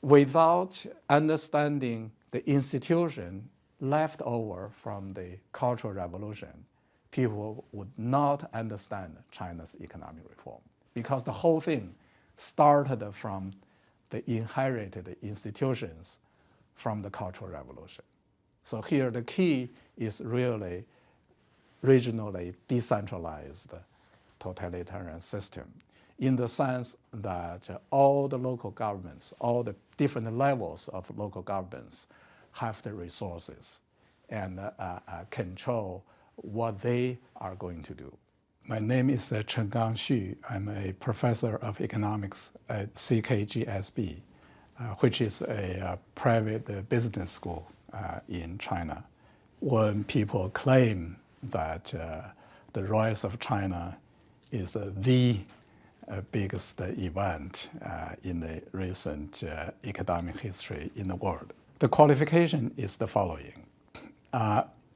without understanding the institution left over from the Cultural Revolution, people would not understand China's economic reform because the whole thing started from the inherited institutions from the Cultural Revolution. So here the key is really regionally decentralized totalitarian system in the sense that all the local governments, all the different levels of local governments have the resources and control what they are going to do. My name is Chenggang Xu. I'm a professor of economics at CKGSB, which is a private business school in China. When people claim that the rise of China is the biggest event in the recent economic history in the world, the qualification is the following.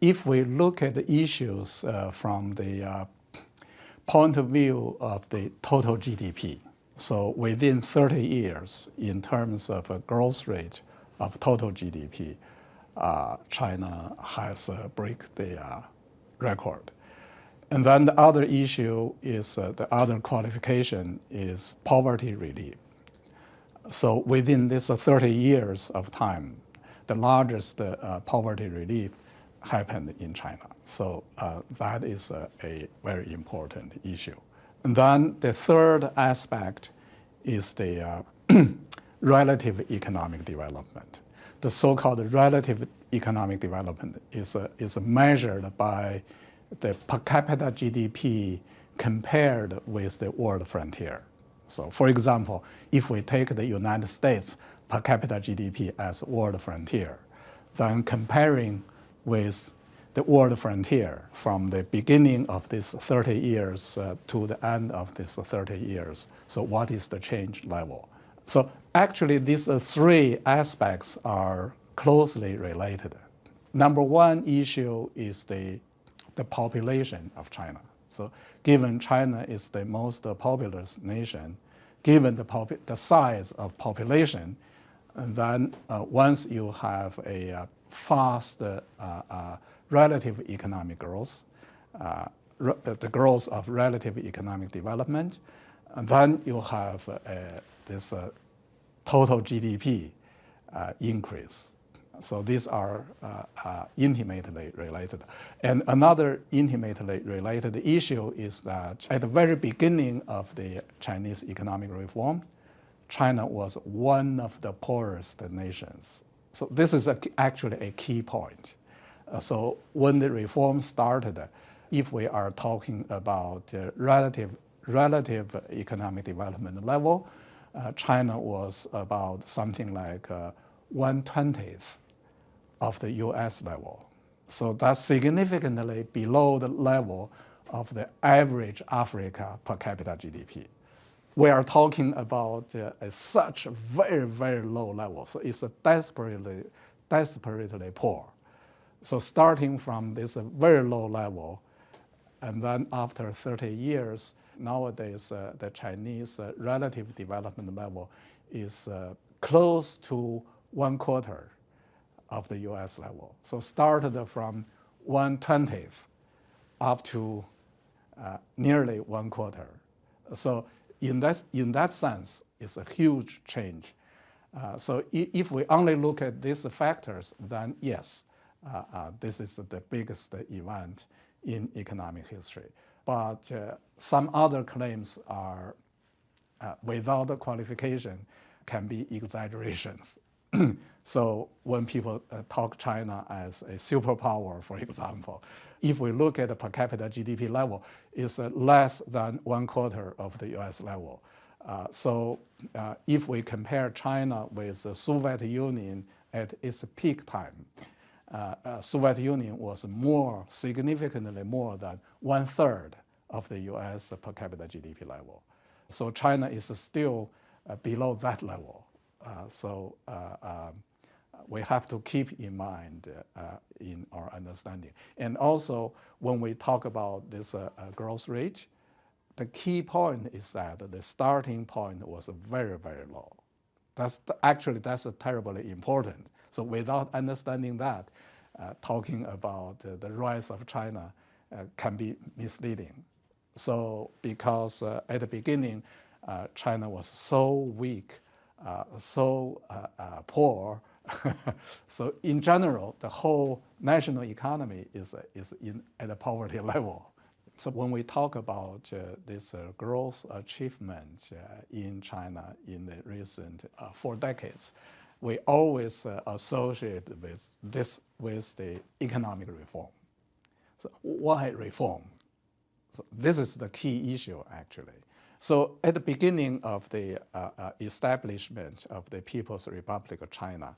If we look at the issues from the point of view of the total GDP, so within 30 years, in terms of a growth rate of total GDP, China has break the record. And then the other issue is, the other qualification is poverty relief. So within this 30 years of time, the largest poverty relief happened in China. So that is a very important issue. And then the third aspect is the relative economic development. The so-called relative economic development is measured by the per capita GDP compared with the world frontier. So for example, if we take the United States per capita GDP as world frontier, then comparing with the world frontier from the beginning of this 30 years to the end of this 30 years, so what is the change level? So actually these three aspects are closely related. Number one issue is the population of China. So given China is the most populous nation, given the size of population, and then once you have a fast relative economic growth, the growth of relative economic development, and then you have this total GDP increase. So these are intimately related. And another intimately related issue is that at the very beginning of the Chinese economic reform, China was one of the poorest nations. So this is actually a key point. So when the reform started, if we are talking about relative economic development level, China was about something like 1/20th of the US level. So that's significantly below the level of the average Africa per capita GDP. We are talking about such a very, very low level. So it's desperately poor. So starting from this very low level, and then after 30 years, nowadays the Chinese relative development level is close to 1/4 of the US level. So started from 1/20th up to nearly 1/4. So in that sense, it's a huge change. So if we only look at these factors, then yes, this is the biggest event in economic history. But some other claims are, without the qualification, can be exaggerations. So when people talk China as a superpower, for example, if we look at the per capita GDP level, it's less than 1/4 of the US level. So if we compare China with the Soviet Union at its peak time, Soviet Union was significantly more than 1/3 of the US per capita GDP level. So China is still below that level. So we have to keep in mind in our understanding. And also, when we talk about this growth rate, the key point is that the starting point was very, very low. Actually terribly important. So without understanding that, talking about the rise of China can be misleading. So because at the beginning, China was so weak, so poor, so in general, the whole national economy is at a poverty level. So when we talk about this growth achievement in China in the recent 4 decades, we always associate with the economic reform. So why reform? So this is the key issue, actually. So at the beginning of the establishment of the People's Republic of China,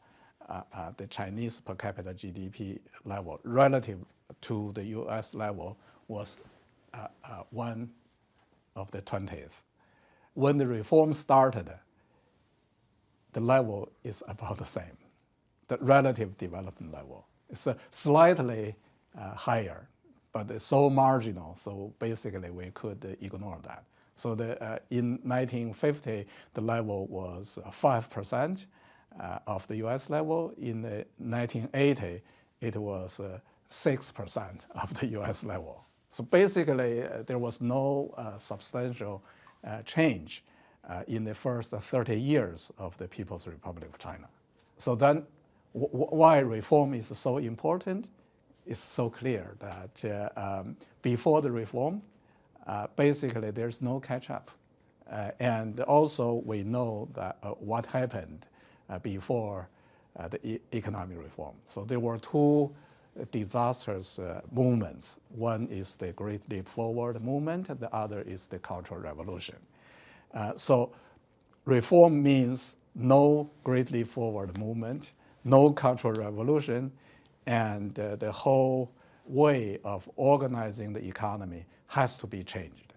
the Chinese per capita GDP level relative to the US level was 1 of the 20th. When the reform started, the level is about the same. The relative development level is slightly higher, but it's so marginal, so basically we could ignore that. So in 1950, the level was 5% of the US level. In 1980, it was 6% of the US level. So basically, there was no substantial change in the first 30 years of the People's Republic of China. So then why reform is so important? It's so clear that before the reform, basically there's no catch-up. And also we know that what happened before the economic reform. So there were 2 disastrous movements. One is the Great Leap Forward movement, and the other is the Cultural Revolution. So reform means no Great Leap Forward movement, no Cultural Revolution, and the whole way of organizing the economy has to be changed.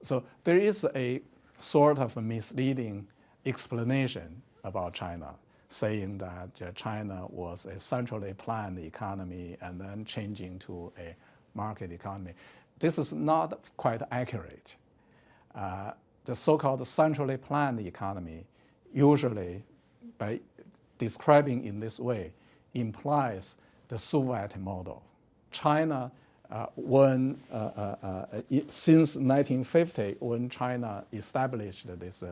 So there is a sort of a misleading explanation about China, saying that China was a centrally planned economy and then changing to a market economy. This is not quite accurate. The so-called centrally planned economy, usually by describing in this way, implies the Soviet model. China, since 1950, when China established this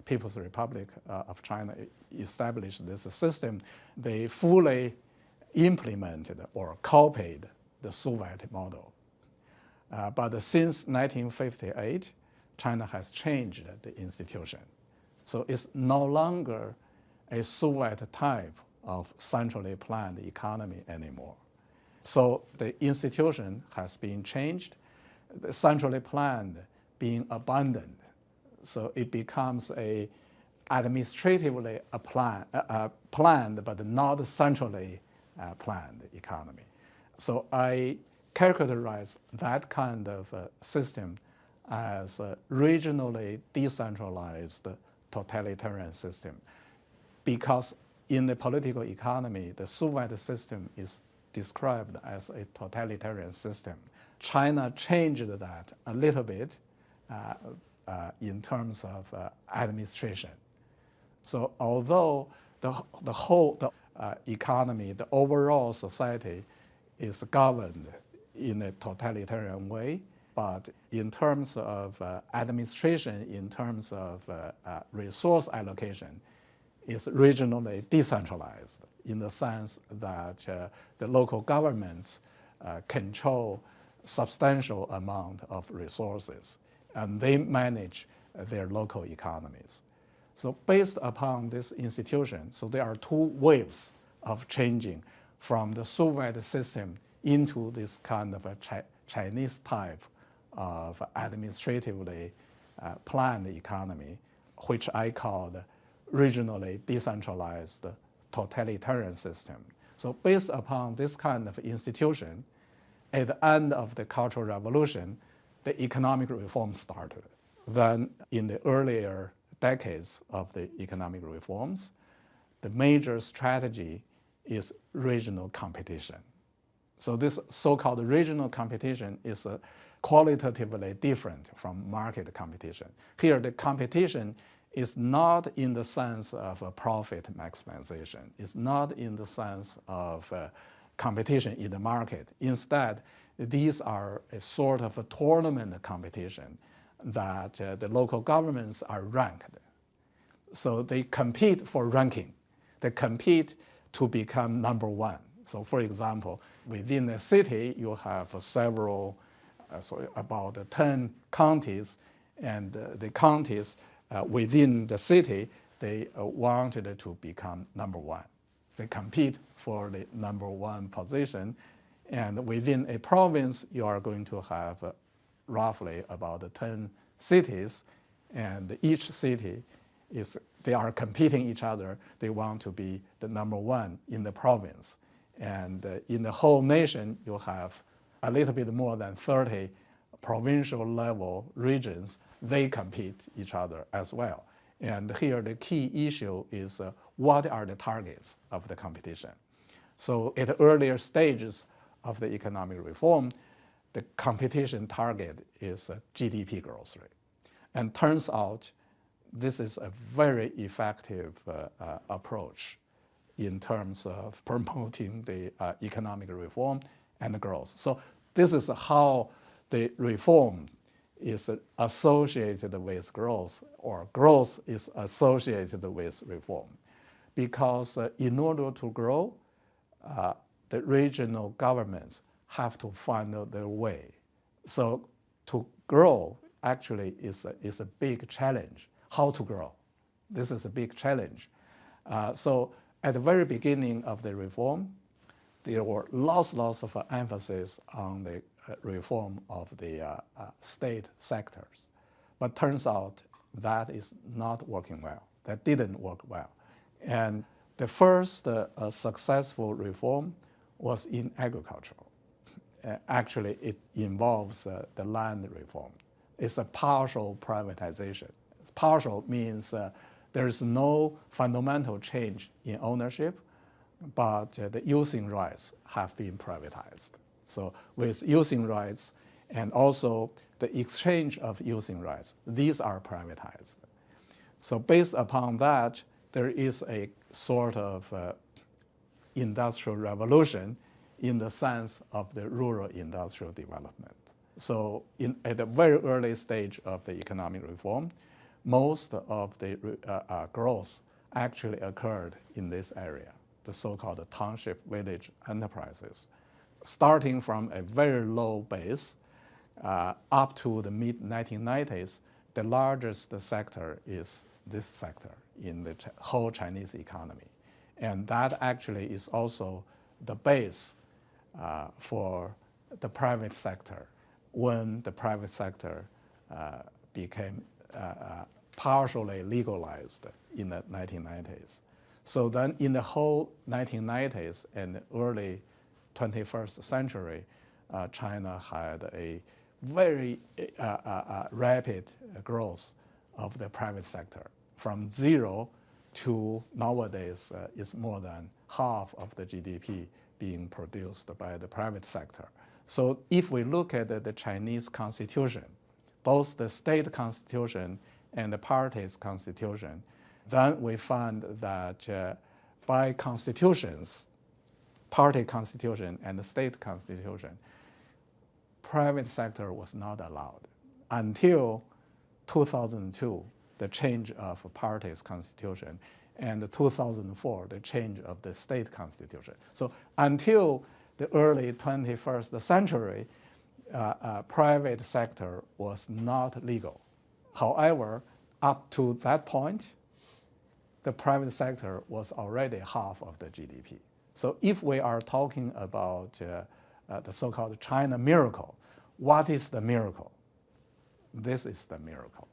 People's Republic of China, established this system, they fully implemented or copied the Soviet model. But since 1958, China has changed the institution. So it's no longer a Soviet type of centrally planned economy anymore. So the institution has been changed, the centrally planned being abandoned. So it becomes a administratively planned but not centrally planned economy. So I characterize that kind of system as a regionally decentralized totalitarian system, because in the political economy, the Soviet system is described as a totalitarian system. China changed that a little bit in terms of administration. So although the whole economy, the overall society is governed in a totalitarian way, but in terms of administration, in terms of resource allocation, is regionally decentralized in the sense that the local governments control substantial amount of resources, and they manage their local economies. So based upon this institution, so there are 2 waves of changing from the Soviet system into this kind of a Chinese type of administratively planned economy, which I call the regionally decentralized totalitarian system. So based upon this kind of institution, at the end of the Cultural Revolution, the economic reform started. Then in the earlier decades of the economic reforms, the major strategy is regional competition. So this so-called regional competition is qualitatively different from market competition. Here, the competition is not in the sense of a profit maximization. It's not in the sense of competition in the market. Instead, these are a sort of a tournament competition that the local governments are ranked. So they compete for ranking. They compete to become number one. So for example, within a city, you have several, about 10 counties, and the counties within the city, they wanted to become number one. They compete for the number one position. And within a province, you are going to have roughly about 10 cities, and each city they are competing each other. They want to be the number one in the province. And in the whole nation, you have a little bit more than 30 provincial level regions. They compete each other as well. And here the key issue is what are the targets of the competition? So at earlier stages of the economic reform, the competition target is GDP growth rate. And turns out this is a very effective approach in terms of promoting the economic reform and growth. So this is how the reform is associated with growth, or growth is associated with reform. Because in order to grow, the regional governments have to find their way. So to grow actually is a big challenge. How to grow? This is a big challenge. So at the very beginning of the reform, there were lots of emphasis on the reform of the state sectors. But turns out that is not working well. That didn't work well. And the first successful reform was in agriculture. Actually, it involves the land reform. It's a partial privatization. Partial means there is no fundamental change in ownership, but the using rights have been privatized. So with using rights and also the exchange of using rights, these are privatized. So based upon that, there is a sort of industrial revolution in the sense of the rural industrial development. So at a very early stage of the economic reform, most of the growth actually occurred in this area, the so-called township village enterprises. Starting from a very low base up to the mid-1990s, the largest sector is this sector in the whole Chinese economy. And that actually is also the base for the private sector when the private sector became partially legalized in the 1990s. So then in the whole 1990s and early 21st century, China had a very rapid growth of the private sector. From zero to nowadays, it's more than half of the GDP being produced by the private sector. So if we look at the Chinese constitution, both the state constitution and the party's constitution, then we find that by constitutions, party constitution and the state constitution, private sector was not allowed until 2002, the change of party's constitution, and 2004, the change of the state constitution. So until the early 21st century, private sector was not legal. However, up to that point, the private sector was already half of the GDP. So if we are talking about the so-called China miracle, what is the miracle? This is the miracle.